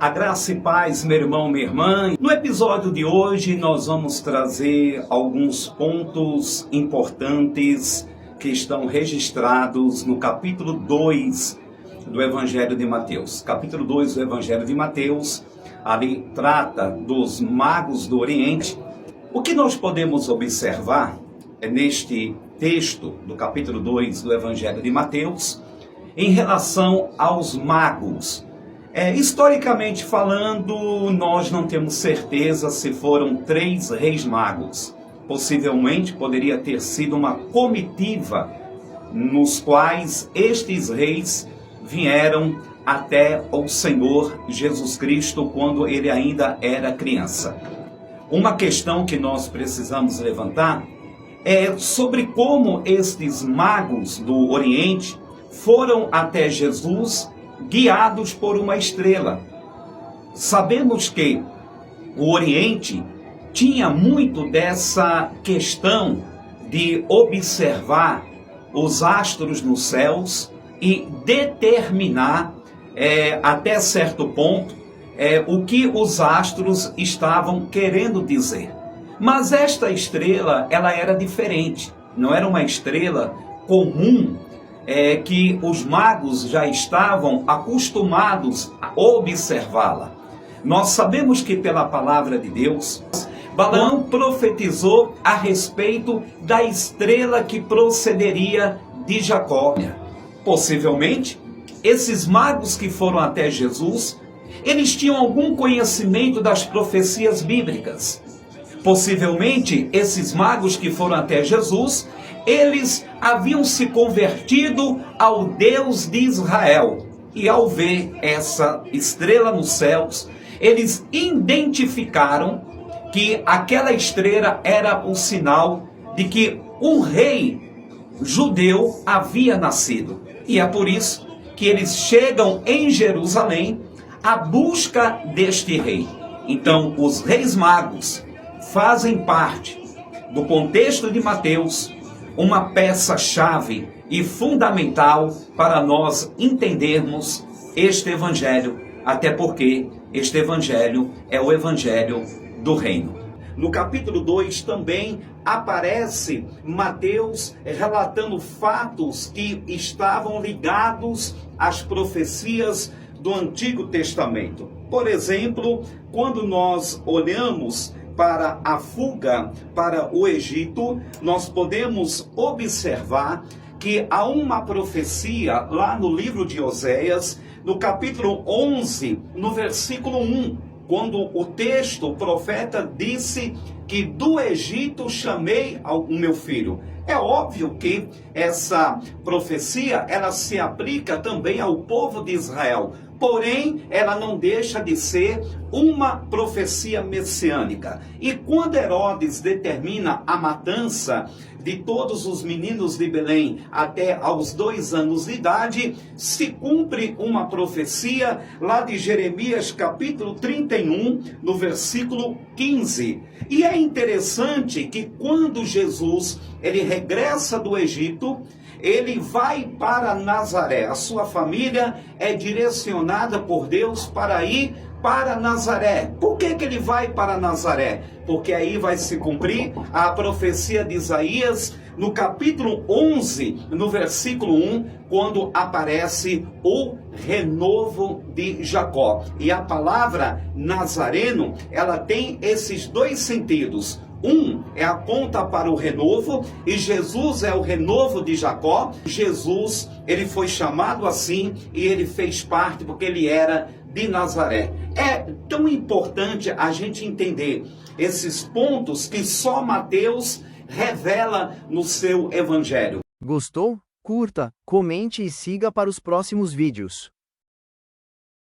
A graça e paz, meu irmão, minha irmã. No episódio de hoje nós vamos trazer alguns pontos importantes que estão registrados no capítulo 2 do Evangelho de Mateus. Capítulo 2 do Evangelho de Mateus, ali trata dos magos do Oriente. O que nós podemos observar neste texto do capítulo 2 do Evangelho de Mateus em relação aos magos? Historicamente falando, nós não temos certeza se foram 3 reis magos. Possivelmente poderia ter sido uma comitiva nos quais estes reis vieram até o Senhor Jesus Cristo quando ele ainda era criança. Uma questão que nós precisamos levantar é sobre como estes magos do Oriente foram até Jesus guiados por uma estrela. Sabemos que o Oriente tinha muito dessa questão de observar os astros nos céus e determinar até certo ponto o que os astros estavam querendo dizer. Mas esta estrela, ela era diferente, não era uma estrela comum que os magos já estavam acostumados a observá-la. Nós sabemos que pela palavra de Deus, Balaão profetizou a respeito da estrela que procederia de Jacó. Possivelmente, esses magos que foram até Jesus, eles tinham algum conhecimento das profecias bíblicas. Possivelmente, esses magos que foram até Jesus, eles haviam se convertido ao Deus de Israel. E ao ver essa estrela nos céus, eles identificaram que aquela estrela era o sinal de que um rei judeu havia nascido. E é por isso que eles chegam em Jerusalém à busca deste rei. Então, os reis magos fazem parte do contexto de Mateus, uma peça-chave e fundamental para nós entendermos este evangelho, até porque este evangelho é o evangelho do reino. No capítulo 2 também aparece Mateus relatando fatos que estavam ligados às profecias do Antigo Testamento. Por exemplo, quando nós olhamos para a fuga para o Egito, nós podemos observar que há uma profecia lá no livro de Oséias, no capítulo 11, no versículo 1, quando o texto, o profeta disse que do Egito chamei o meu filho. É óbvio que essa profecia, ela se aplica também ao povo de Israel. Porém, ela não deixa de ser uma profecia messiânica. E quando Herodes determina a matança de todos os meninos de Belém até aos 2 anos de idade, se cumpre uma profecia lá de Jeremias capítulo 31, no versículo 15. E é interessante que quando Jesus ele regressa do Egito, ele vai para Nazaré. A sua família é direcionada por Deus para ir para Nazaré. Por que ele vai para Nazaré? Porque aí vai se cumprir a profecia de Isaías no capítulo 11, no versículo 1, quando aparece o renovo de Jacó. E a palavra nazareno, ela tem esses 2 sentidos. Aponta para o renovo, e Jesus é o renovo de Jacó. Jesus, ele foi chamado assim e ele fez parte porque ele era de Nazaré. É tão importante a gente entender esses pontos que só Mateus revela no seu evangelho. Gostou? Curta, comente e siga para os próximos vídeos.